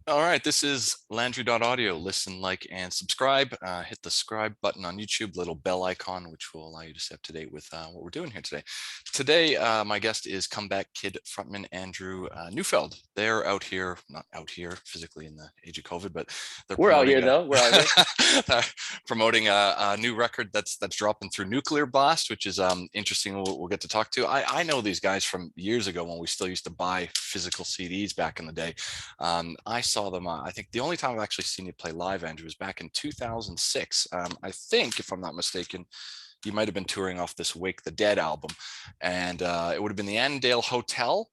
All right, this is Landry.Audio. Listen, like, and subscribe. Hit the subscribe button on YouTube, little bell icon, which will allow you to stay up to date with what we're doing here today. Today, my guest is Comeback Kid frontman Andrew Neufeld. They're out here, not out here physically in the age of COVID, but they're We're out here promoting though. We're out here. promoting a new record that's dropping through Nuclear Blast, which is interesting. We'll get to talk to. I know these guys from years ago when we still used to buy physical CDs back in the day. I saw them. I think the only time I've actually seen you play live, Andrew, was back in 2006. I think, if I'm not mistaken, you might have been touring off this Wake the Dead album, and it would have been the Annandale Hotel.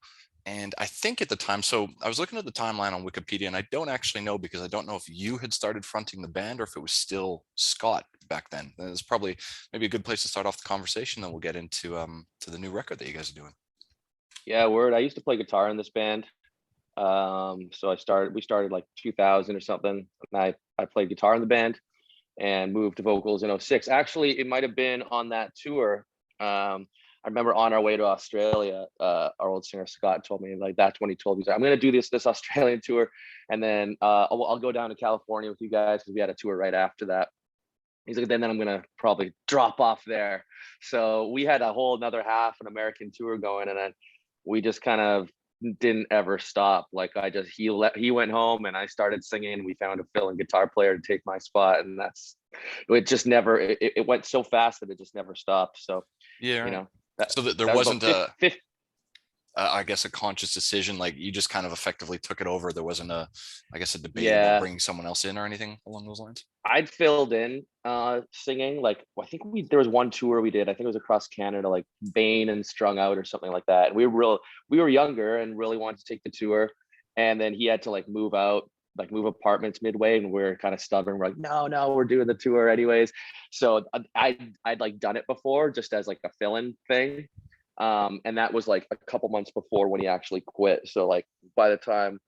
And I think at the time, so I was looking at the timeline on Wikipedia, and I don't actually know because I don't know if you had started fronting the band or if it was still Scott back then. It's probably maybe a good place to start off the conversation. Then we'll get into to the new record that you guys are doing. Yeah, word. I used to play guitar in this band. So we started like 2000 or something. And I played guitar in the band and moved to vocals in '06. Actually, it might have been on that tour. I remember on our way to Australia, our old singer Scott told me, like, that's when he told me, I'm going to do this Australian tour, and then I'll go down to California with you guys, because we had a tour right after that. He's like, then I'm going to probably drop off there. So we had a whole another half an American tour going, and then we just kind of didn't ever stop. Like, he went home and I started singing. We found a fill-in guitar player to take my spot, and it just never, it went so fast that it just never stopped. So, Yeah, you right. know, that, So that there that was wasn't about I guess a conscious decision, like you just kind of effectively took it over. There wasn't I guess a debate about yeah, bringing someone else in or anything along those lines. I'd filled in singing. Like, I think there was one tour we did, I think it was across Canada, like Bane and Strung Out or something like that. And we were younger and really wanted to take the tour, and then he had to like move out, like move apartments midway, and we're kind of stubborn. We're like, no, we're doing the tour anyways. So I'd like done it before, just as like a fill-in thing. And that was like a couple months before when he actually quit. So like by the time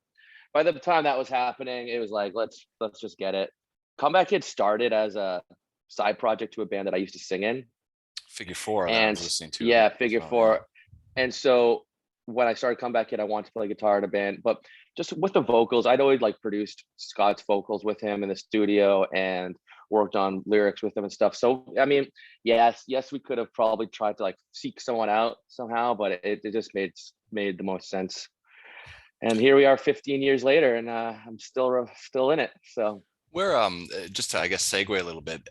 that was happening, it was like, let's just get it. Comeback Kid started as a side project to a band that I used to sing in. Figure four that I was And listening to yeah, as figure well. Yeah. four. And so when I started Comeback Kid, I wanted to play guitar in a band, but just with the vocals, I'd always like produced Scott's vocals with him in the studio and worked on lyrics with him and stuff. So I mean, yes, we could have probably tried to like seek someone out somehow, but it just made the most sense. And here we are 15 years later, and I'm still in it. So Where just to I guess segue a little bit,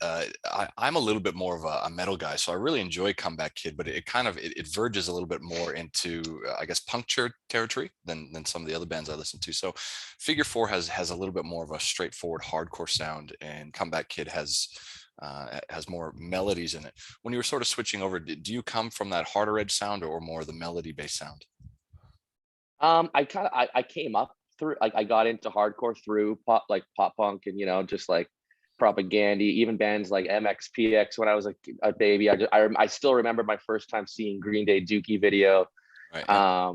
I'm a little bit more of a metal guy, so I really enjoy Comeback Kid, but it kind of it verges a little bit more into I guess puncture territory than some of the other bands I listen to. So Figure Four has a little bit more of a straightforward hardcore sound, and Comeback Kid has more melodies in it. When you were sort of switching over, do you come from that harder edge sound or more the melody based sound? I came up through, like, I got into hardcore through pop punk, and just like Propaganda, even bands like MXPX when I was a baby. I still remember my first time seeing Green Day Dookie video. Right. Yeah.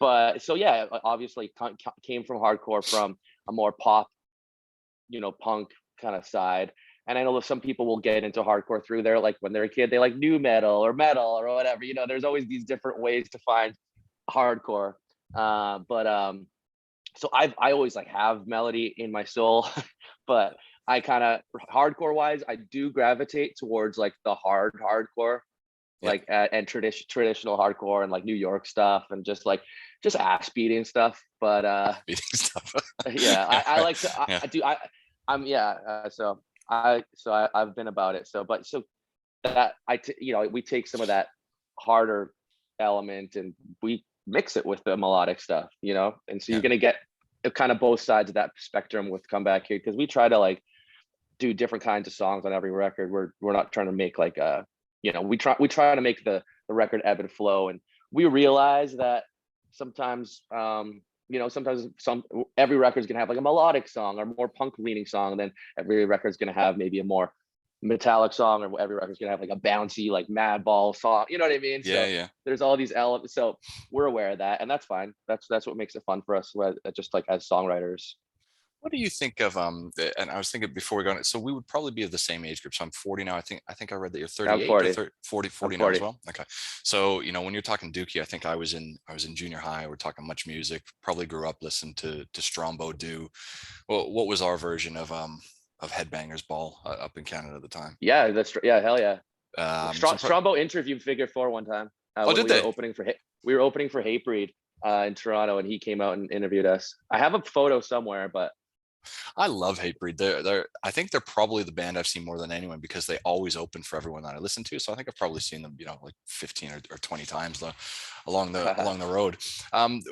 But so yeah, obviously came from hardcore, from a more pop, punk kind of side. And I know that some people will get into hardcore through there, like when they're a kid, they like new metal or whatever. There's always these different ways to find hardcore. But so I always like have melody in my soul, but I kind of, hardcore wise, I do gravitate towards like the hardcore, Yeah. like and traditional hardcore and like New York stuff, and just ass beating stuff. But Beating stuff. yeah, Yeah. I Right. like to Yeah. I do I'm yeah. I've been about it. So that we take some of that harder element and we mix it with the melodic stuff, and so you're Yeah. gonna get kind of both sides of that spectrum with Comeback Kid, because we try to like do different kinds of songs on every record. We're not trying to make like we try to make the record ebb and flow, and we realize that sometimes sometimes every record's gonna have like a melodic song or more punk leaning song, and then every record's gonna have maybe a more metallic song, or every record's gonna have like a bouncy like Madball song, you know what I mean? Yeah. So Yeah. there's all these elements, so we're aware of that, and that's fine. That's what makes it fun for us, just like as songwriters. What do you think of and I was thinking before we go on, so we would probably be of the same age group. So I'm 40 now. I think I read that you're I'm 38 or 40. 30, 40, I'm 40 now as 40. well. Okay. So, when you're talking Dookie, I think I was in junior high. We're talking Much Music, probably grew up listening to Strombo do. Well, what was our version of Headbangers Ball up in Canada at the time? Yeah, yeah, hell yeah. So Strombo interviewed Figure Four one time oh, when did they? we were opening for Hatebreed in Toronto, and he came out and interviewed us. I have a photo somewhere, but I love Hatebreed. I think they're probably the band I've seen more than anyone because they always open for everyone that I listen to. So I think I've probably seen them, like 15 or 20 times along the road.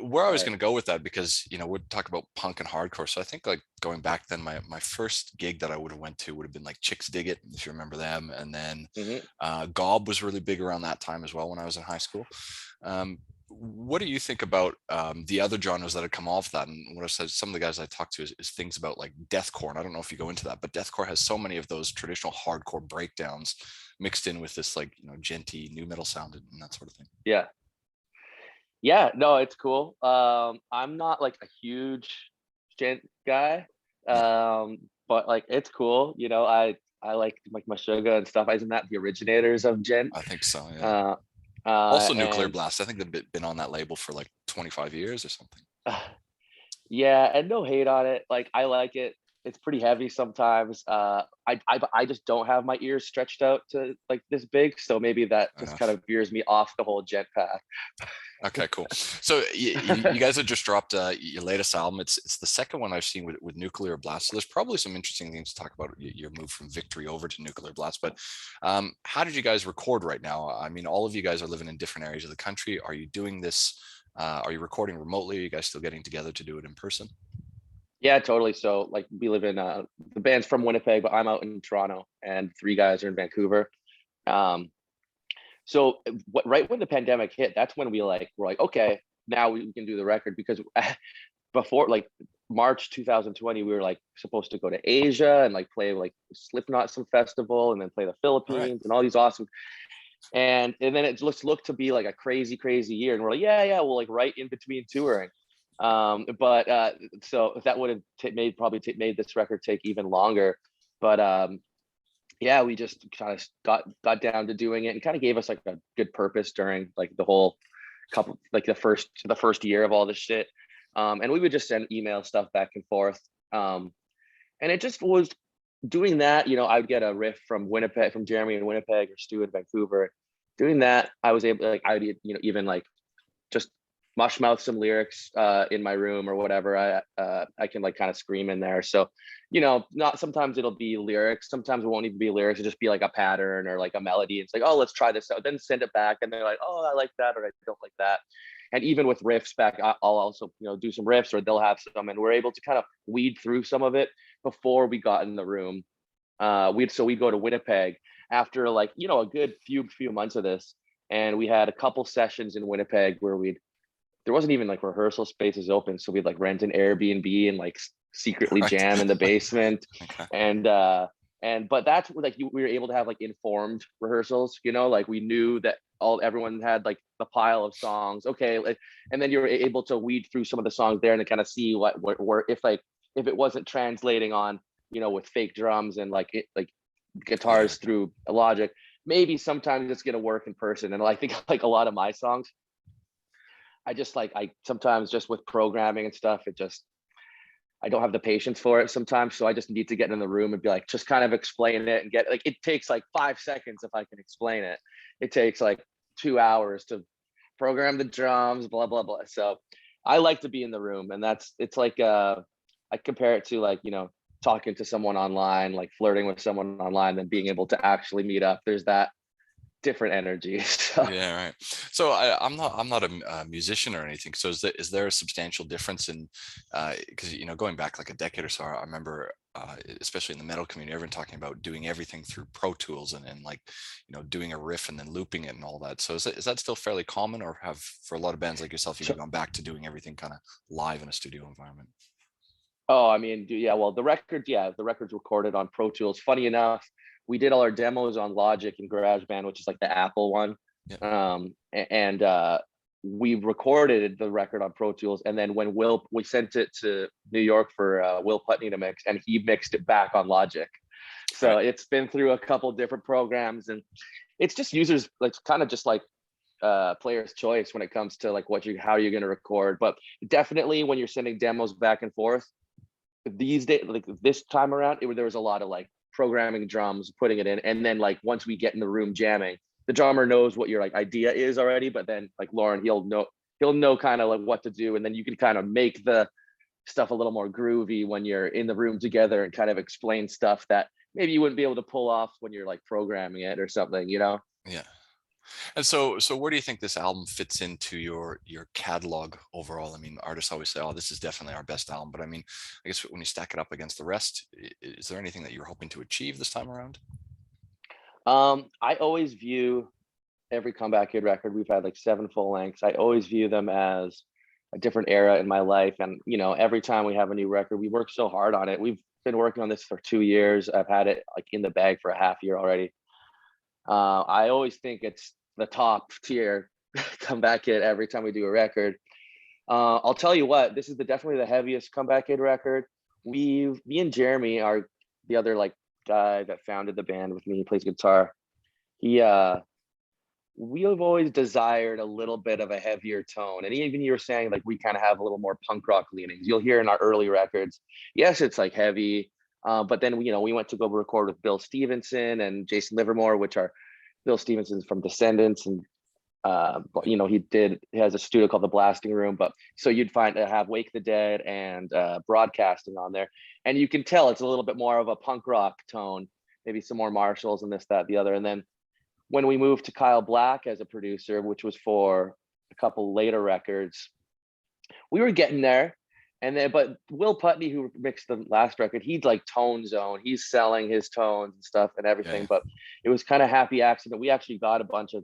Where I was right. going to go with that, because we're talking about punk and hardcore. So I think, like, going back then, my first gig that I would have went to would have been like Chicks Dig It, if you remember them, and then Gob was really big around that time as well when I was in high school. What do you think about the other genres that have come off that? And what I said, some of the guys I talked to is things about like deathcore. And I don't know if you go into that, but deathcore has so many of those traditional hardcore breakdowns mixed in with this, like, genty new metal sound and that sort of thing. Yeah, no, it's cool. I'm not like a huge gent guy, but like it's cool. I like Meshuggah and stuff. Isn't that the originators of gent? I think so, yeah. Also Nuclear And Blast. I think they've been on that label for like 25 years or something. yeah, and no hate on it. Like I like it. It's pretty heavy sometimes. I just don't have my ears stretched out to like this big, so maybe that just kind of veers me off the whole gent path. Okay, cool. So you guys have just dropped your latest album. It's the second one I've seen with Nuclear Blast. So there's probably some interesting things to talk about your move from Victory over to Nuclear Blast. But how did you guys record right now? I mean, all of you guys are living in different areas of the country. Are you doing this? Are you recording remotely? Are you guys still getting together to do it in person? Yeah, totally. So like we live in the band's from Winnipeg, but I'm out in Toronto, and 3 guys are in Vancouver. So right when the pandemic hit, that's when we're like, okay, now we can do the record, because before like March 2020, we were like supposed to go to Asia and like play like Slipknot some festival, and then play the Philippines and all these awesome. And then it just looked to be like a crazy year, and we're like, yeah, we'll like right in between touring. But so that would have made this record take even longer. But yeah, we just kind of got down to doing it, and kind of gave us like a good purpose during like the whole the first year of all this shit. And we would just send email stuff back and forth. And it just was doing that, I would get a riff from Winnipeg, from Jeremy in Winnipeg, or Stu in Vancouver. Doing that, I was able, like, I would, even like just mush mouth some lyrics in my room or whatever. I can like kind of scream in there. So, not sometimes it'll be lyrics. Sometimes it won't even be lyrics. It'll just be like a pattern or like a melody. It's like, oh, let's try this out. Then send it back, and they're like, oh, I like that, or I don't like that. And even with riffs back, I'll also, do some riffs, or they'll have some, and we're able to kind of weed through some of it before we got in the room. We'd go to Winnipeg after like, a good few months of this. And we had a couple sessions in Winnipeg where there wasn't even like rehearsal spaces open. So we'd like rent an Airbnb and like secretly jam in the basement. Okay. But that's like, we were able to have like informed rehearsals, like we knew that everyone had like the pile of songs. Okay. And then you were able to weed through some of the songs there and to kind of see what if it wasn't translating on, with fake drums and like guitars through Logic, maybe sometimes it's going to work in person. And I think like a lot of my songs, I sometimes just with programming and stuff, I don't have the patience for it sometimes. So I just need to get in the room and be like, just kind of explain it and get like, it takes like 5 seconds if I can explain it. It takes like 2 hours to program the drums, blah, blah, blah. So I like to be in the room, and it's like, I compare it to like, talking to someone online, like flirting with someone online, than being able to actually meet up. There's that different energy. So. Yeah, right. So I'm not a musician or anything. So is there a substantial difference in because going back like a decade or so, I remember especially in the metal community, everyone talking about doing everything through Pro Tools and like doing a riff and then looping it and all that. So is that still fairly common, or have, for a lot of bands like yourself, you've gone back to doing everything kind of live in a studio environment? Oh, I mean, well, the record's recorded on Pro Tools. Funny enough, we did all our demos on Logic and GarageBand, which is like the Apple one. Yeah. we recorded the record on Pro Tools, and then when we sent it to New York for Will Putney to mix, and he mixed it back on Logic. So it's been through a couple different programs, and it's just users, like kind of just like player's choice when it comes to like how you're going to record. But definitely when you're sending demos back and forth these days, like this time around, there was a lot of like programming drums, putting it in, and then like once we get in the room jamming, the drummer knows what your like idea is already, but then like Lauren, he'll know kind of like what to do, and then you can kind of make the stuff a little more groovy when you're in the room together and kind of explain stuff that maybe you wouldn't be able to pull off when you're like programming it or something, you know? Yeah. And so where do you think this album fits into your catalog overall? I mean, artists always say, "Oh, this is definitely our best album," but I mean, I guess when you stack it up against the rest, is there anything that you're hoping to achieve this time around? I always view every Comeback Kid record. We've had like 7 full lengths. I always view them as a different era in my life. And, you know, every time we have a new record, we work so hard on it. We've been working on this for 2 years. I've had it like in the bag for a half year already. I always think it's the top tier Comeback Kid every time we do a record. I'll tell you what, this is definitely the heaviest Comeback Kid record. Me and Jeremy are the other like guy that founded the band with me. He plays guitar. We have always desired a little bit of a heavier tone. And even you were saying like we kind of have a little more punk rock leanings. You'll hear in our early records, yes, it's like heavy. But then we went to go record with Bill Stevenson and Jason Livermore, which are Bill Stevenson's from Descendants, and he has a studio called The Blasting Room. But so you'd have Wake the Dead and Broadcasting on there, and you can tell it's a little bit more of a punk rock tone, maybe some more Marshalls and this, that, the other. And then when we moved to Kyle Black as a producer, which was for a couple later records, we were getting there. And then, but Will Putney, who mixed the last record, he's like Tone Zone. He's selling his tones and stuff and everything. Yeah. But it was kind of happy accident. We actually got a bunch of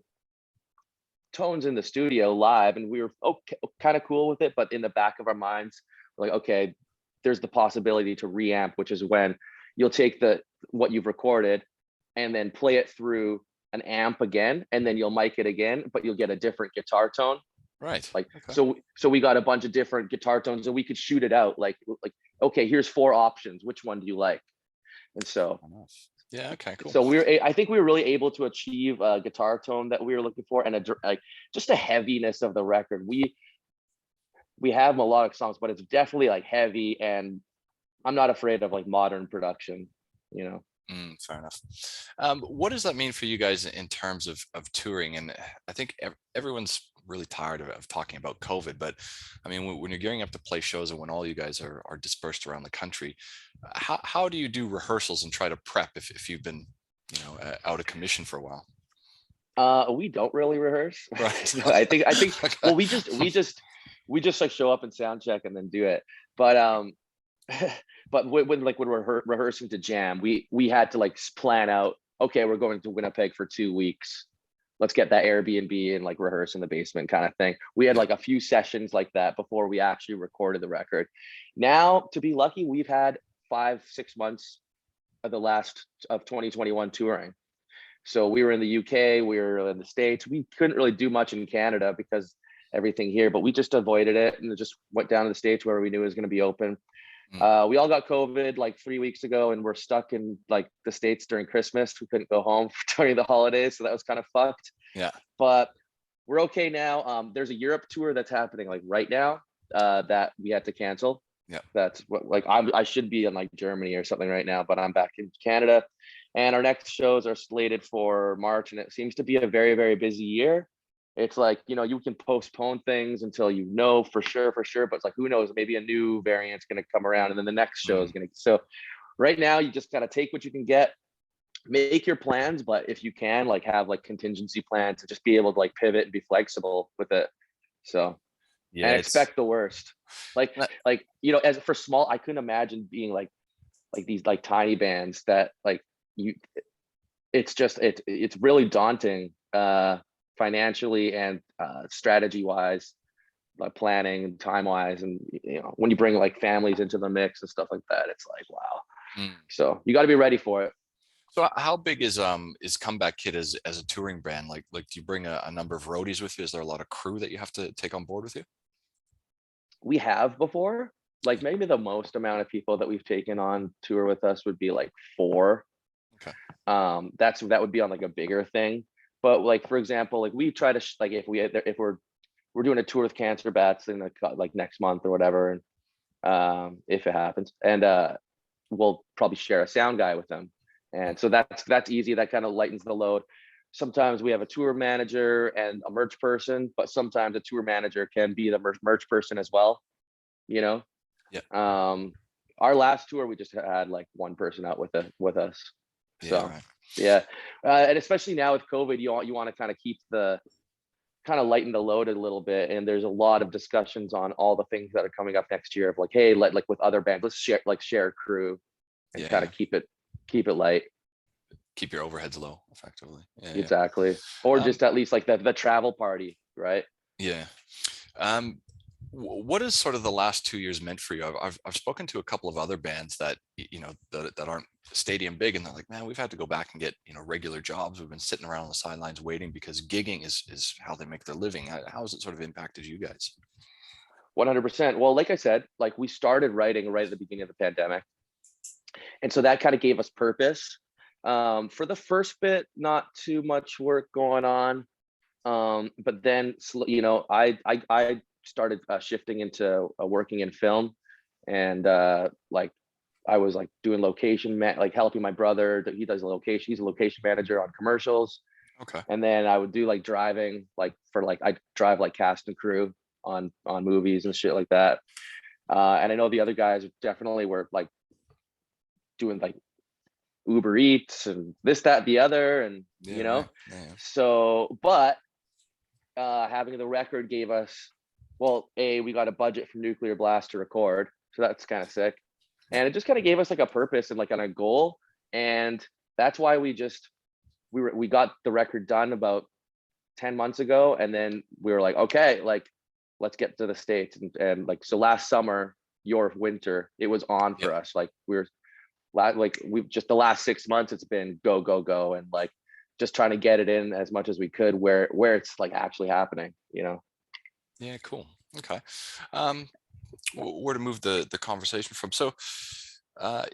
tones in the studio live, and we were kind of cool with it. But in the back of our minds, we're like, okay, there's the possibility to reamp, which is when you'll take what you've recorded and then play it through an amp again, and then you'll mic it again, but you'll get a different guitar tone. Right. Like, okay. So we got a bunch of different guitar tones, and we could shoot it out like, okay, here's 4 options. Which one do you like? And so, yeah, okay, cool. So I think we were really able to achieve a guitar tone that we were looking for, and just a heaviness of the record. We have melodic songs, but it's definitely like heavy, and I'm not afraid of like modern production, you know. Fair enough. What does that mean for you guys in terms of touring? And I think everyone's really tired of talking about COVID, but I mean, when you're gearing up to play shows and when all you guys are dispersed around the country, how do you do rehearsals and try to prep if you've been, out of commission for a while? We don't really rehearse. Right. I think okay. Well, we just like show up and sound check and then do it. But but when we're rehearsing to jam, we had to like plan out, okay, we're going to Winnipeg for 2 weeks. Let's get that Airbnb and like rehearse in the basement kind of thing. We had like a few sessions like that before we actually recorded the record. Now, to be lucky, we've had 5-6 months of the last of 2021 touring. So we were in the UK, we were in the States. We couldn't really do much in Canada because everything here, but we just avoided it and just went down to the States where we knew it was going to be open. We all got COVID like 3 weeks ago, and we're stuck in like the States during Christmas. We couldn't go home during the holidays, so that was kind of fucked. Yeah, but we're okay now. There's a Europe tour that's happening like right now that we had to cancel. Yeah, that's what like I should be in like Germany or something right now, but I'm back in Canada, and our next shows are slated for March, and it seems to be a very, very busy year. It's like, you can postpone things until for sure, but it's like, who knows, maybe a new variant's going to come around, and then the next show is going to. So right now you just got to take what you can get, make your plans, but if you can, like, have like contingency plans to just be able to like pivot and be flexible with it. So yeah, and expect the worst. Like as for small, I couldn't imagine being like these like tiny bands that like it's really daunting financially and strategy wise, like planning and time wise, and when you bring like families into the mix and stuff like that, it's like, wow. So you got to be ready for it. So how big is Comeback Kid as a touring band? Like do you bring a number of roadies with you? Is there a lot of crew that you have to take on board with you? We have before, like maybe the most amount of people that we've taken on tour with us would be like 4. Okay. That would be on like a bigger thing. But like for example, like we try to like if we're doing a tour with Cancer Bats in like next month or whatever, and if it happens, and we'll probably share a sound guy with them, and so that's easy. That kind of lightens the load. Sometimes we have a tour manager and a merch person, but sometimes a tour manager can be the merch person as well, you know. Yeah. Our last tour we just had like one person out with us, so Yeah, right. yeah. And especially now with COVID, you want to kind of keep the kind of lighten the load a little bit, and there's a lot of discussions on all the things that are coming up next year of like, hey, like with other bands, let's share a crew and Yeah, kind yeah. of keep it light. Keep your overheads low, effectively. Yeah, yeah. Exactly. Or Um, just at least like the travel party, right? yeah. Um, what has sort of the last 2 years meant for you? I've spoken to a couple of other bands that that aren't stadium big, and they're like, man, we've had to go back and get regular jobs. We've been sitting around on the sidelines waiting because gigging is how they make their living. How has it sort of impacted you guys? 100%. Well, like I said, like we started writing right at the beginning of the pandemic, and so that kind of gave us purpose. For the first bit, not too much work going on, but then I started shifting into working in film, and like I was like doing like helping my brother. He does a location. He's a location manager on commercials, Okay. and then I would do like driving, like for like I drive like cast and crew on movies and shit like that. And I know the other guys definitely were like doing like Uber Eats and this, that, the other, and Yeah, right. Yeah, yeah. So, but having the record gave us, well, we got a budget from Nuclear Blast to record, so that's kind of sick, Yeah. and it just kind of gave us like a purpose and like on a goal, and that's why we got the record done about 10 months ago, and then we were like, okay, like let's get to the States, and like so last summer, your winter, it was on Yeah. for us. Like we've just the last 6 months, it's been go go go, and like just trying to get it in as much as we could where it's like actually happening, Yeah, cool. Okay. Um, where to move the conversation from? So,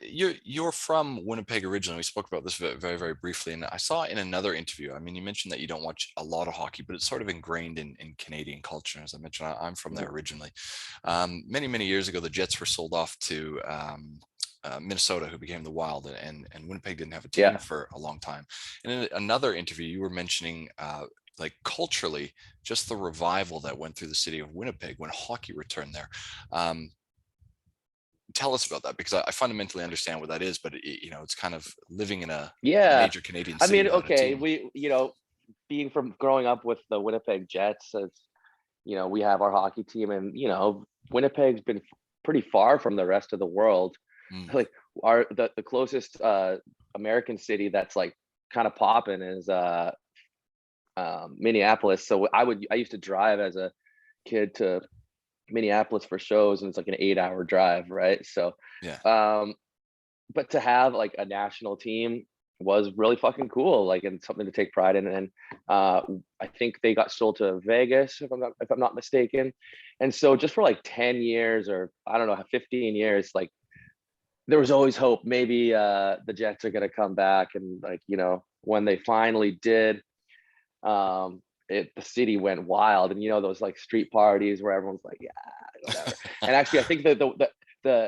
you're from Winnipeg originally. We spoke about this very, very briefly, and I saw in another interview. I mean, you mentioned that you don't watch a lot of hockey, but it's sort of ingrained in Canadian culture. As I mentioned, I'm from there originally. Many years ago, the Jets were sold off to Minnesota, who became the Wild, and Winnipeg didn't have a team Yeah. for a long time. And in another interview, you were mentioning like culturally, just the revival that went through the city of Winnipeg when hockey returned there. Tell us about that, because I fundamentally understand what that is, but it's kind of living in a Yeah. major Canadian I city mean, without a okay, team. we being from growing up with the Winnipeg Jets, it's, we have our hockey team, and Winnipeg's been pretty far from the rest of the world. Mm, Like the closest American city that's like kind of popping is Minneapolis. So I used to drive as a kid to Minneapolis for shows, and it's like an 8-hour drive, right? So yeah, um but to have like a national team was really fucking cool, like, and something to take pride in. And I think they got sold to Vegas, if I'm not mistaken. And so just for like 10 years, or I don't know, 15 years, like there was always hope maybe the Jets are going to come back. And like, when they finally did, the city went wild, and those like street parties where everyone's like, yeah, whatever. And actually, I think that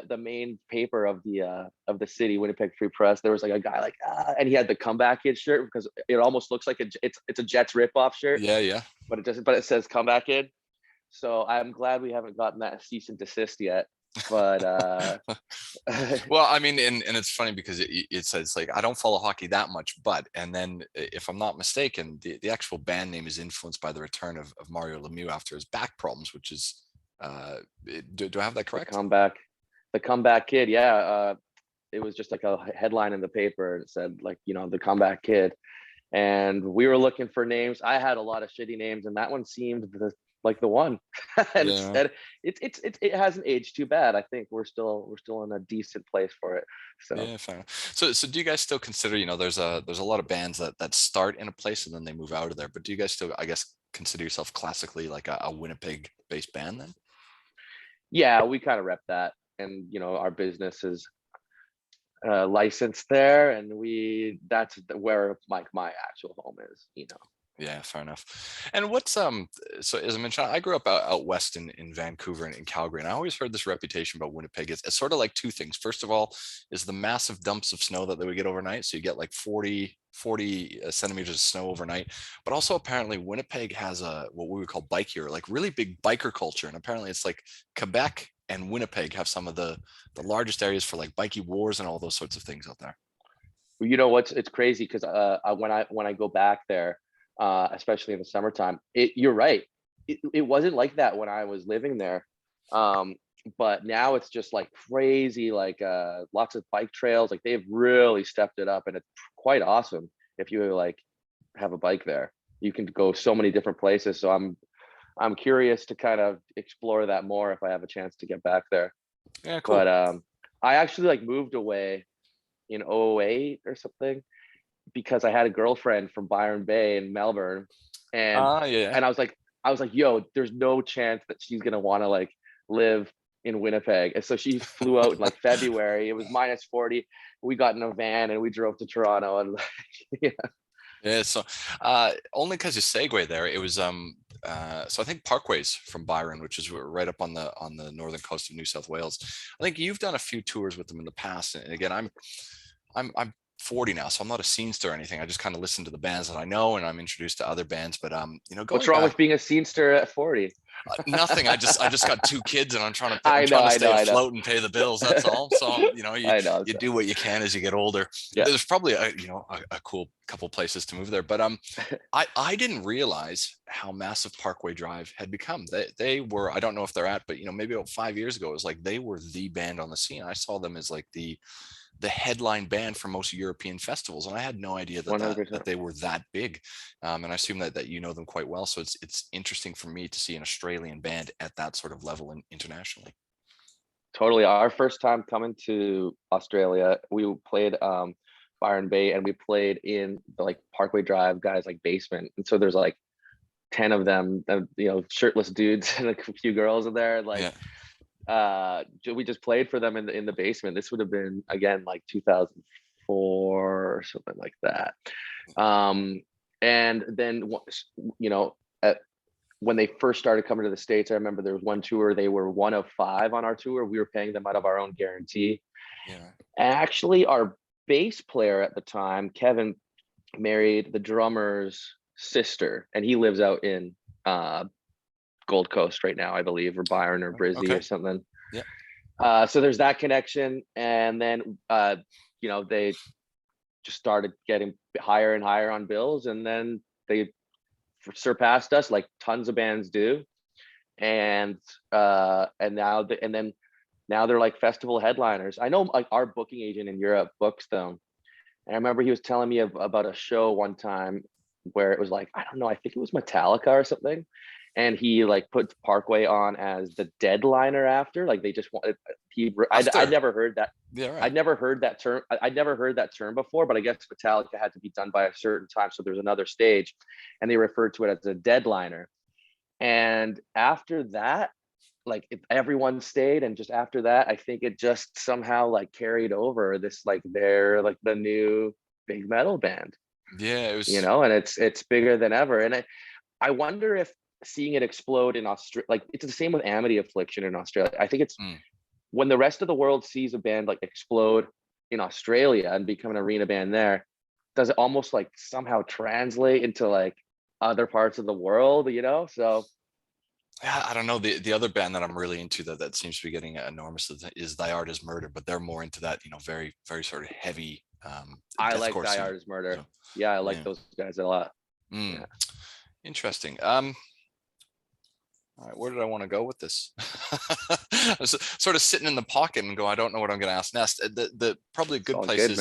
the main paper of the city, Winnipeg Free Press, there was like a guy like, and he had the Comeback Kid shirt, because it almost looks like it's a Jets ripoff shirt, yeah, yeah. but it doesn't. But it says Comeback Kid. So I'm glad we haven't gotten that cease and desist yet. But Well, I mean, and it's funny because it says like I don't follow hockey that much, but and then if I'm not mistaken, the actual band name is influenced by the return of Mario Lemieux after his back problems, which is do I have that the correct? comeback kid, yeah. It was just like a headline in the paper, and it said like, the Comeback Kid. and we were looking for names. I had a lot of shitty names, and that one seemed like the one. And Yeah. it hasn't aged too bad. I think we're still in a decent place for it. So Yeah, fair enough. So do you guys still consider, there's a lot of bands that start in a place and then they move out of there, but do you guys still, I guess, consider yourself classically like a Winnipeg based band then? yeah, we kind of rep that, and our business is licensed there, and that's where my actual home is. Yeah, fair enough. And what's so as I mentioned, I grew up out west in Vancouver and in Calgary, and I always heard this reputation about Winnipeg. It's sort of like two things. First of all, is the massive dumps of snow that they would get overnight. So you get like 40 centimeters of snow overnight. But also apparently Winnipeg has what we would call bikier, like really big biker culture. And apparently it's like Quebec and Winnipeg have some of the largest areas for like bikie wars and all those sorts of things out there. It's crazy because when I go back there, especially in the summertime, you're right. It wasn't like that when I was living there. But now it's just like crazy, like lots of bike trails. Like they've really stepped it up, and it's quite awesome. If you like have a bike there, you can go so many different places. So I'm curious to kind of explore that more if I have a chance to get back there. Yeah, cool. But I actually like moved away in 2008 or something, because I had a girlfriend from Byron Bay in Melbourne, and Yeah. and I was like, yo, there's no chance that she's gonna want to like live in Winnipeg. And so she flew out in like February. It was -40. We got in a van and we drove to Toronto, and yeah. Yeah, so only because you segue there, it was so I think Parkway's from Byron, which is right up on the northern coast of New South Wales. I think you've done a few tours with them in the past, and again, I'm 40 now, so I'm not a scenester or anything. I just kind of listen to the bands that I know, and I'm introduced to other bands. But what's wrong with being a scenester at 40? Nothing. I just got 2 kids, and I'm trying to stay afloat and pay the bills. That's all. So you do what you can as you get older. Yeah. There's probably a cool couple places to move there, but I didn't realize how massive Parkway Drive had become. They were, I don't know if they're at, but maybe about 5 years ago, it was like they were the band on the scene. I saw them as like the headline band for most European festivals, and I had no idea that they were that big. And I assume that you know them quite well. So it's interesting for me to see an Australian band at that sort of level internationally. Totally. Our first time coming to Australia, we played Byron Bay, and we played in the like Parkway Drive guys like basement, and so there's like 10 of them, shirtless dudes and a few girls in there, like. Yeah. We just played for them in the basement. This would have been again like 2004 or something like that. And then when they first started coming to the States, I remember there was one tour, they were 1 of 5 on our tour. We were paying them out of our own guarantee. Yeah. Actually, our bass player at the time, Kevin, married the drummer's sister, and he lives out in Gold Coast right now, I believe, or Byron or Brizzy or something. Yeah. So there's that connection, and then they just started getting higher and higher on bills, and then they surpassed us like tons of bands do, and now they're like festival headliners. I know like our booking agent in Europe books them, and I remember he was telling me about a show one time where it was like, I don't know, I think it was Metallica or something. And he like put Parkway on as the deadliner after, like they just wanted. I'd never heard that. Yeah, right. I'd never heard that term. I'd never heard that term before, but I guess Metallica had to be done by a certain time, so there's another stage, and they referred to it as a deadliner. And after that, like everyone stayed, and just after that, I think it just somehow like carried over. This like they're like the new big metal band. Yeah, it was. And it's bigger than ever, and I wonder if seeing it explode in Australia, like it's the same with Amity Affliction in Australia. I think it's when the rest of the world sees a band like explode in Australia and become an arena band there, does it almost like somehow translate into like other parts of the world, So yeah, I don't know. The other band that I'm really into that seems to be getting enormous is Thy Art Is Murder, but they're more into that, very, very sort of heavy. I like Thy Art Is Murder. So, yeah, I like those guys a lot. Yeah. Interesting. All right, where did I want to go with this? I was sort of sitting in the pocket and go, I don't know what I'm going to ask next. The probably a good place is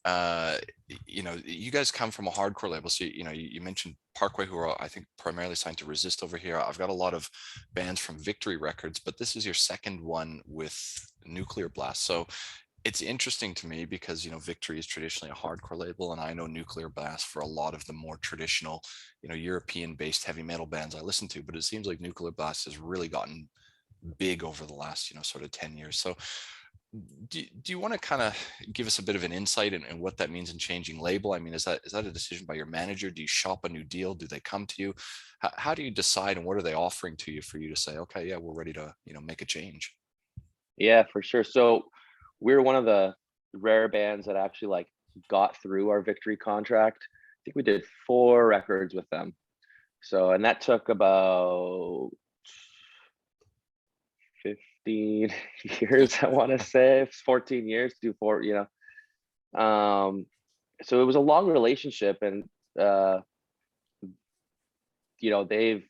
you guys come from a hardcore label. So, you mentioned Parkway, who are, I think, primarily signed to Resist over here. I've got a lot of bands from Victory Records, but this is your second one with Nuclear Blast. So it's interesting to me because, Victory is traditionally a hardcore label, and I know Nuclear Blast for a lot of the more traditional, European-based heavy metal bands I listen to, but it seems like Nuclear Blast has really gotten big over the last, sort of 10 years. So do you want to kind of give us a bit of an insight in what that means in changing label? I mean, is that a decision by your manager? Do you shop a new deal? Do they come to you? How do you decide, and what are they offering to you for you to say, okay, yeah, we're ready to, make a change? Yeah, for sure. So we're one of the rare bands that actually like got through our Victory contract. I think we did 4 records with them. So, and that took about 15 years, I want to say 14 years to do 4, so it was a long relationship, and they've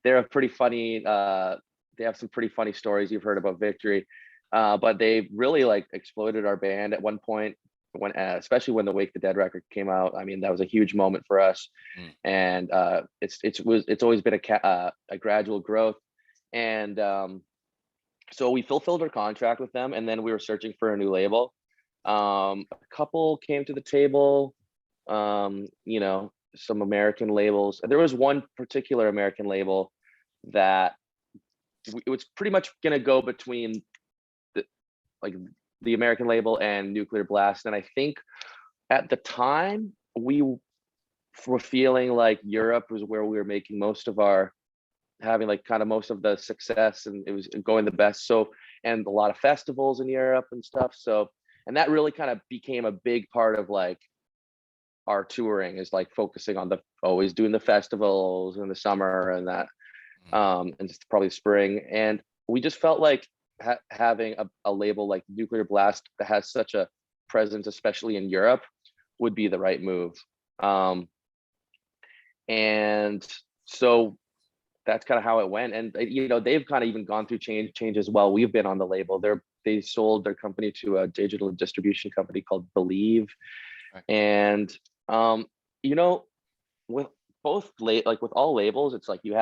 they're a pretty funny they have some pretty funny stories you've heard about Victory, but they really like exploited our band at one point when especially when the Wake the Dead record came out. I mean, that was a huge moment for us. And it's always been a gradual growth, and so we fulfilled our contract with them, and then we were searching for a new label. A couple came to the table, some American labels. There was one particular American label that it was pretty much going to go between the American label and Nuclear Blast. And I think at the time we were feeling like Europe was where we were making most of having like kind of most of the success, and it was going the best. So, and a lot of festivals in Europe and stuff. So, and that really kind of became a big part of like our touring, is like focusing on always doing the festivals in the summer and that, and just probably spring. And we just felt like having a label like Nuclear Blast that has such a presence, especially in Europe, would be the right move. And so that's kind of how it went. And they've kind of even gone through change as well. We've been on the label. They sold their company to a digital distribution company called Believe. Right. And with both with all labels, it's like you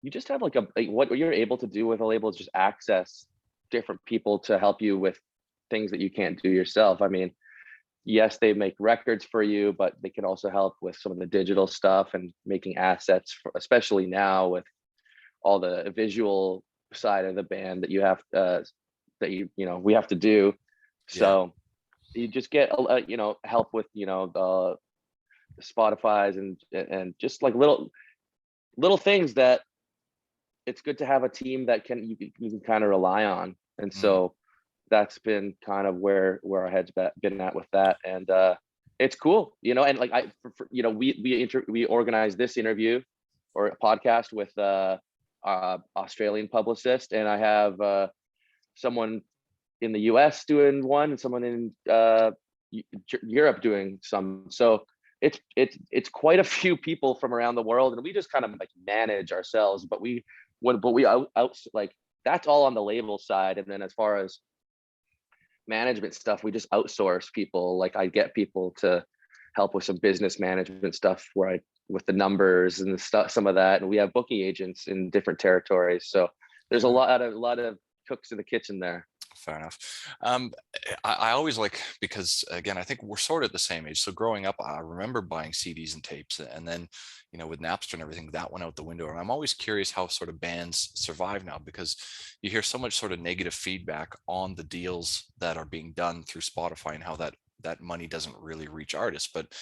just have like what you're able to do with a label is just access different people to help you with things that you can't do yourself. I mean, yes, they make records for you, but they can also help with some of the digital stuff and making assets, especially now with all the visual side of the band that you have we have to do. So you just get help with the Spotify's and just like little things that it's good to have a team that you can kind of rely on. And so that's been kind of where our head's been at with that. And it's cool, and like we organized this interview or a podcast with Australian publicist, and I have someone in the US doing one and someone in Europe doing some. So it's quite a few people from around the world, and we just kind of like manage ourselves, but we out like that's all on the label side. And then as far as management stuff, we just outsource people. Like I get people to help with some business management stuff with the numbers and the stuff, some of that. And we have booking agents in different territories. So there's a lot of cooks in the kitchen there. Fair enough. I always like, because again, I think we're sort of at the same age. So growing up, I remember buying CDs and tapes, and then, with Napster and everything, that went out the window. And I'm always curious how sort of bands survive now, because you hear so much sort of negative feedback on the deals that are being done through Spotify and how that money doesn't really reach artists. But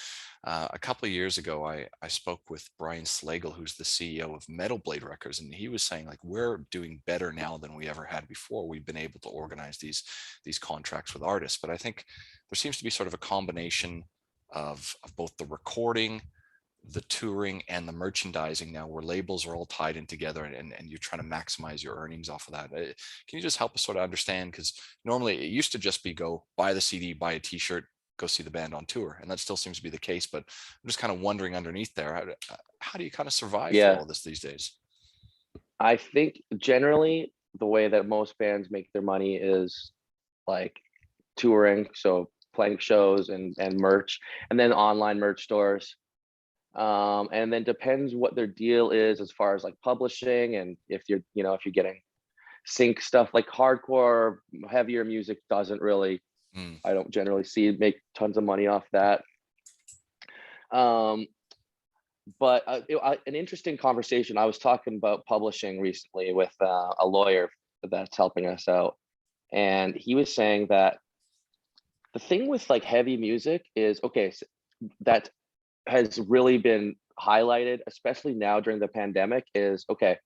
a couple of years ago, I spoke with Brian Slagle, who's the CEO of Metal Blade Records, and he was saying like, we're doing better now than we ever had before. We've been able to organize these contracts with artists. But I think there seems to be sort of a combination of both the recording, the touring, and the merchandising now, where labels are all tied in together, and you're trying to maximize your earnings off of that. Can you just help us sort of understand? Because normally it used to just be go buy the CD, buy a t-shirt, go see the band on tour, and that still seems to be the case. But I'm just kind of wondering underneath there, how do you kind of survive through all this these days? I think generally the way that most bands make their money is like touring, so playing shows and merch, and then online merch stores. And then depends what their deal is as far as like publishing, and if you're, if you're getting sync stuff. Like hardcore, heavier music doesn't really, I don't generally make tons of money off that. But an interesting conversation. I was talking about publishing recently with a lawyer that's helping us out, and he was saying that the thing with like heavy music is, okay, so that has really been highlighted, especially now during the pandemic, is, okay,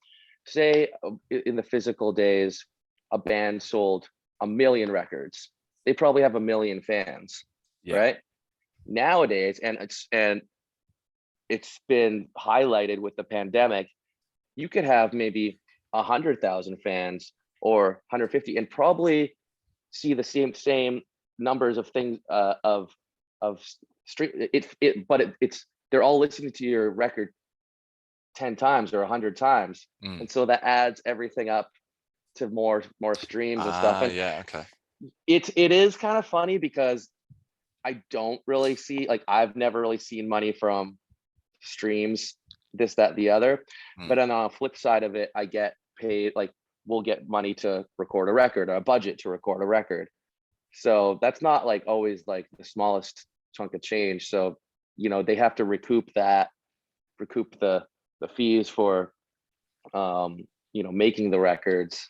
say in the physical days, a band sold 1 million records. They probably have 1 million fans, right? Nowadays, and it's been highlighted with the pandemic, you could have maybe 100,000 fans or 150, and probably see the same numbers of things of stream but it's they're all listening to your record 10 times or 100 times, and so that adds everything up to more streams and stuff. And it is kind of funny because I don't really see, like, I've never really seen money from streams, this, that, the other. But on the flip side of it, I get paid, like, we'll get money to record a record, or a budget to record a record. So that's not like always like the smallest chunk of change. So, they have to recoup the fees for, making the records.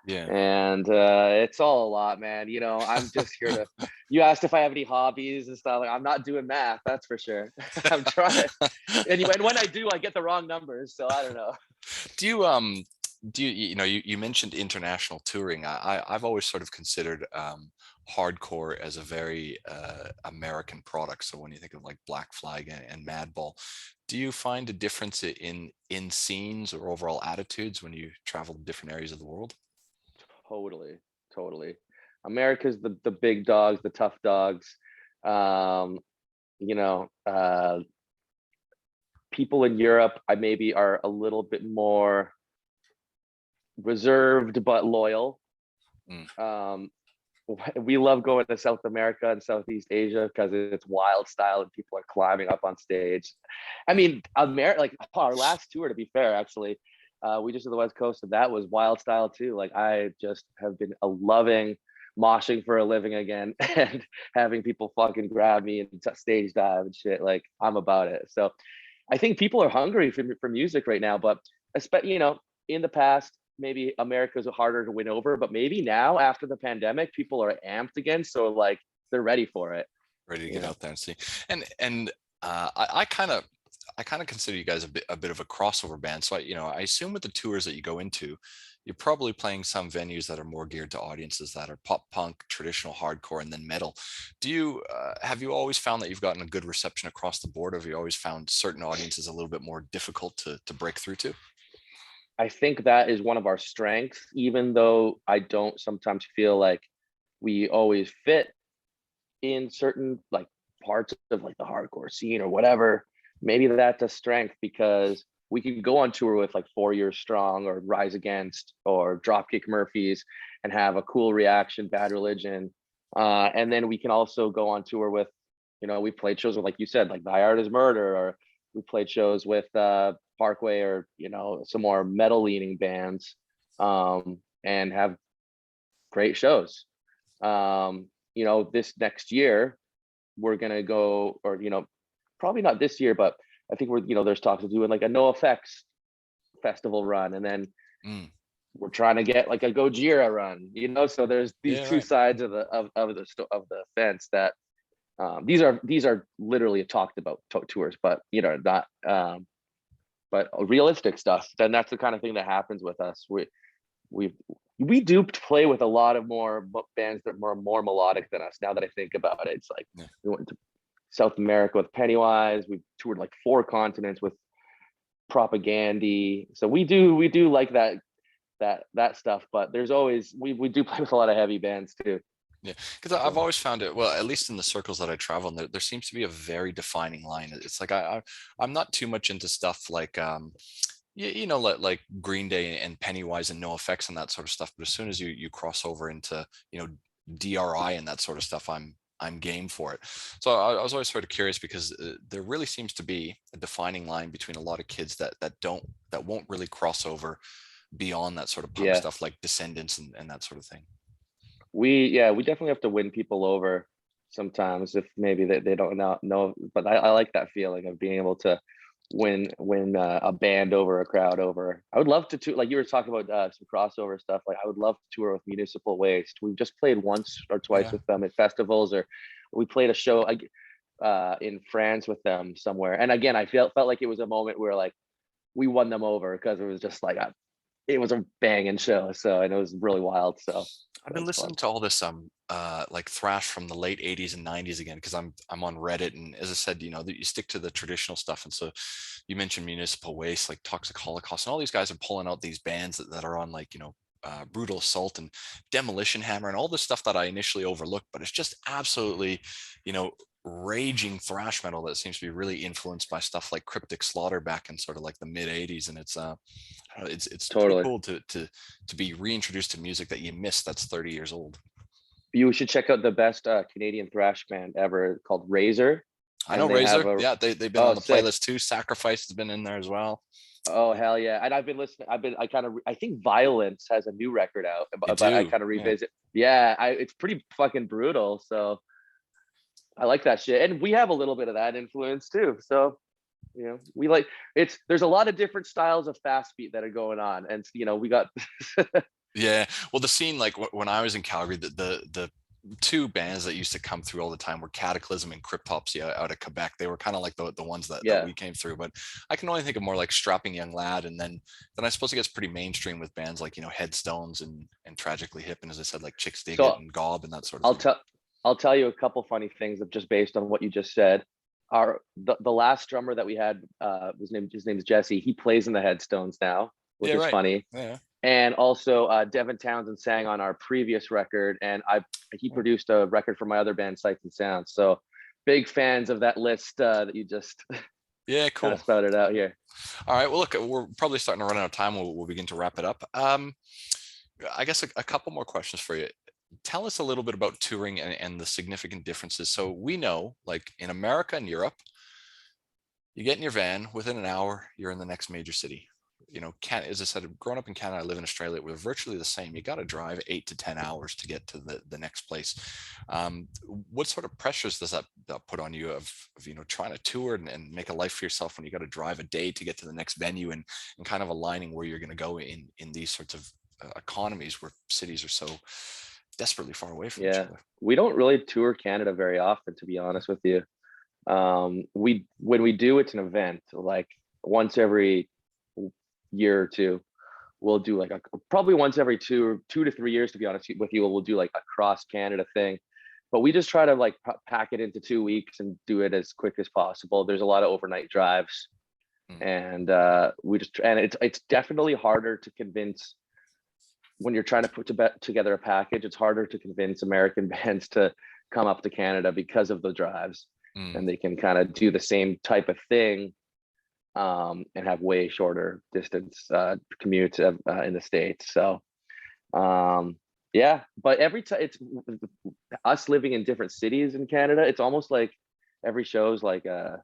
And it's all a lot, man. I'm just here to, you asked if I have any hobbies and stuff. Like, I'm not doing math, that's for sure. I'm trying. And when I do, I get the wrong numbers. So I don't know. Do you mentioned international touring. I've always sort of considered hardcore as a very American product. So when you think of like Black Flag and Madball, do you find a difference in scenes or overall attitudes when you travel to different areas of the world? Totally. America's the big dogs, the tough dogs. People in Europe, I maybe are a little bit more reserved but loyal. We love going to South America and Southeast Asia because it's wild style and people are climbing up on stage. I mean, like our last tour, to be fair, actually, we just did the West Coast, and that was wild style too. Like, I just have been loving moshing for a living again and having people fucking grab me and stage dive and shit. Like, I'm about it. So I think people are hungry for music right now, but in the past, maybe America's harder to win over, but maybe now after the pandemic, people are amped again. So like, they're ready for it. Ready to get out there and see. And I kind of consider you guys a bit of a crossover band. So I assume with the tours that you go into, you're probably playing some venues that are more geared to audiences that are pop punk, traditional hardcore, and then metal. Do you have you always found that you've gotten a good reception across the board, or have you always found certain audiences a little bit more difficult to break through to? I think that is one of our strengths, even though I don't sometimes feel like we always fit in certain like parts of like the hardcore scene or whatever. Maybe that's a strength, because we can go on tour with like 4 Years Strong or Rise Against or Dropkick Murphys and have a cool reaction, Bad Religion. And then we can also go on tour with, we played shows with, like you said, like Thy Art Is Murder, or we played shows with Parkway, or some more metal leaning bands, and have great shows. This next year we're gonna go, or probably not this year, but I think we're there's talks of doing like a NoFX festival run, and then we're trying to get like a Gojira run, so there's these two sides of the fence that these are literally talked about tours, but not but realistic stuff. Then that's the kind of thing that happens with us. We do play with a lot of more bands that are more melodic than us. Now that I think about it, it's like we went to South America with Pennywise. We toured like 4 continents with Propagandy. So we do like that stuff. But there's always we do play with a lot of heavy bands too. Yeah, because I've always found it, well, at least in the circles that I travel in, there seems to be a very defining line. It's like I'm not too much into stuff like like Green Day and Pennywise and NoFX and that sort of stuff. But as soon as you cross over into DRI and that sort of stuff, I'm game for it. So I was always sort of curious because there really seems to be a defining line between a lot of kids that won't really cross over beyond that sort of punk Yeah. stuff like Descendants and that sort of thing. We definitely have to win people over sometimes if maybe they don't know, but I like that feeling of being able to win a band over, a crowd over. I would love to tour, like you were talking about some crossover stuff. Like I would love to tour with Municipal Waste. We've just played once or twice Yeah. with them at festivals, or we played a show in France with them somewhere. And again, I felt like it was a moment where like we won them over because it was just like it was a banging show. So, and it was really wild. So I've been listening to all this like thrash from the late 80s and 90s again because I'm on Reddit, and as I said, you stick to the traditional stuff. And so you mentioned Municipal Waste, like Toxic Holocaust, and all these guys are pulling out these bands that are on like Brutal Assault and Demolition Hammer and all this stuff that I initially overlooked, but it's just absolutely raging thrash metal that seems to be really influenced by stuff like Cryptic Slaughter back in sort of like the mid 80s. And it's pretty totally cool to be reintroduced to music that you missed that's 30 years old. You should check out the best Canadian thrash band ever called Razor. I know Razor. Yeah, they've been on the playlist too. Sacrifice has been in there as well. Oh hell yeah! And I've been listening. I think Violence has a new record out, but I kind of revisit. Yeah, it's pretty fucking brutal. So I like that shit, and we have a little bit of that influence too. So we like there's a lot of different styles of fast beat that are going on, and we got. Yeah, well, the scene, like when I was in Calgary, the two bands that used to come through all the time were Cataclysm and Cryptopsy out of Quebec. They were kind of like the ones that we came through, but I can only think of more like Strapping Young Lad, and then I suppose it gets pretty mainstream with bands like Headstones and Tragically Hip, and as I said, like Chicks Dig It and Gob and that sort of thing. I'll tell you a couple funny things just based on what you just said. The last drummer that we had, his name is Jesse. He plays in the Headstones now, which is funny. Yeah. And also Devin Townsend sang on our previous record, and he produced a record for my other band, Sights and Sounds. So big fans of that list that you just cool kind of spouted out here. All right, well, look, we're probably starting to run out of time. We'll begin to wrap it up. I guess a couple more questions for you. Tell us a little bit about touring and the significant differences. So we know, like in America and Europe, you get in your van, within an hour, you're in the next major city. As I said, growing up in Canada, I live in Australia, we're virtually the same. You got to drive 8 to 10 hours to get to the next place. What sort of pressures does that put on you of trying to tour and make a life for yourself when you got to drive a day to get to the next venue and kind of aligning where you're going to go in these sorts of economies where cities are so desperately far away from each other? We don't really tour Canada very often, to be honest with you. When we do, it's an event like once every year or two. We'll do like probably once every 2 to 3 years, to be honest with you. We'll do like a cross Canada thing, but we just try to like pack it into 2 weeks and do it as quick as possible. There's a lot of overnight drives, and it's definitely harder to convince when you're trying to put together a package. It's harder to convince American bands to come up to Canada because of the drives, and they can kind of do the same type of thing and have way shorter distance commutes in the States. So but every time it's us living in different cities in Canada, it's almost like every show's like a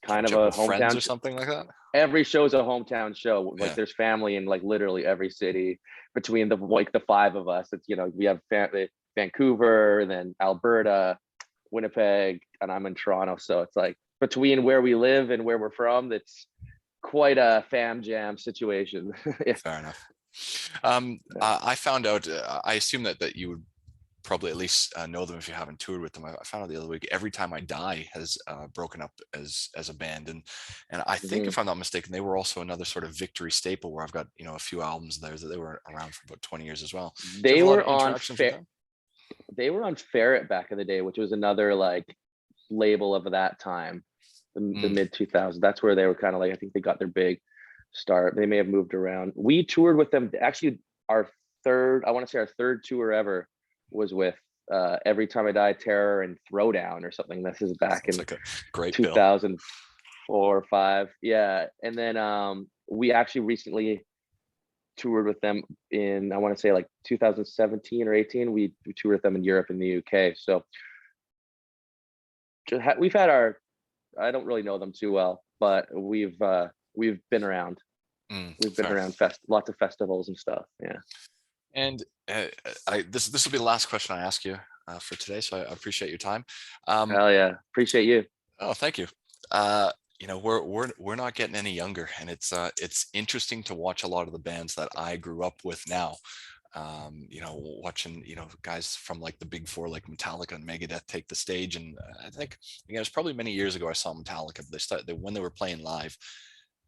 kind of a hometown or something like that. Every show's a hometown show. Like there's family in like literally every city between the five of us. It's we have Vancouver, and then Alberta, Winnipeg, and I'm in Toronto. So it's like between where we live and where we're from, that's quite a fam jam situation. Fair enough. I found out, I assume that you would probably at least know them if you haven't toured with them. I found out the other week, Everytime I Die has broken up as a band, and I think if I'm not mistaken, they were also another sort of Victory staple where I've got a few albums there that they were around for about 20 years as well. They were on Ferret back in the day, which was another like label of that time, the mid 2000s. That's where they were kind of like, I think they got their big start. They may have moved around. We toured with them. Actually, our third tour ever was with Everytime I Die, Terror, and Throwdown or something. This is back in like a great 2004 or 5. Yeah. And then we actually recently toured with them in, I want to say like 2017 or 18. We toured with them in Europe and the UK. So we've had our, I don't really know them too well, but we've been around. We've been around lots of festivals and stuff. Yeah. And this will be the last question I ask you for today, so I appreciate your time. Hell yeah, appreciate you. Oh, thank you. You know, we're not getting any younger, and it's interesting to watch a lot of the bands that I grew up with now. You know, watching, you know, guys from like the big four, like Metallica and Megadeth, take the stage. And I think, you know, it was probably many years ago I saw Metallica. When they were playing live,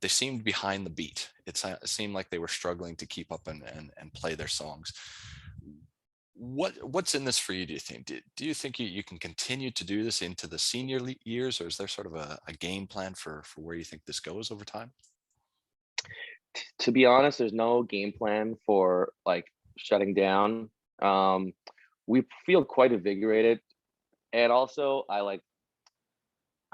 they seemed behind the beat. It seemed like they were struggling to keep up and play their songs. What's in this for you, do you think? Do you think you can continue to do this into the senior years, or is there sort of a game plan for where you think this goes over time? To be honest, there's no game plan for like shutting down. We feel quite invigorated, and also I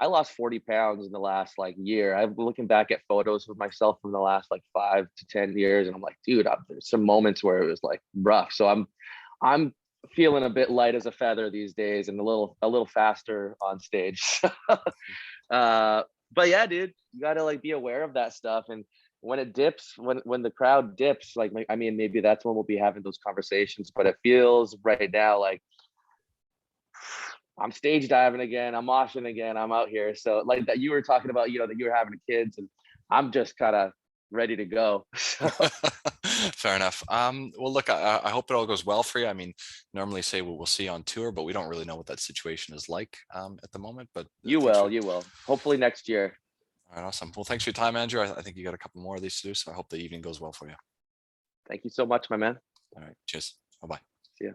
lost 40 pounds in the last like year. I'm looking back at photos of myself from the last like 5 to 10 years, and I'm like, dude, there's some moments where it was like rough. So I'm feeling a bit light as a feather these days, and a little faster on stage. But yeah, dude, you gotta like be aware of that stuff. And when it dips, when the crowd dips, like, I mean, maybe that's when we'll be having those conversations. But it feels right now like I'm stage diving again, I'm moshing again, I'm out here. So like that you were talking about, you know, that you were having kids, and I'm just kind of ready to go. Fair enough. Well, look, I hope it all goes well for you. I mean, normally say we'll see you on tour, but we don't really know what that situation is like at the moment. But you will. Hopefully next year. All right, awesome. Well, thanks for your time, Andrew. I think you got a couple more of these to do, so I hope the evening goes well for you. Thank you so much, my man. All right, cheers. Bye-bye. See ya.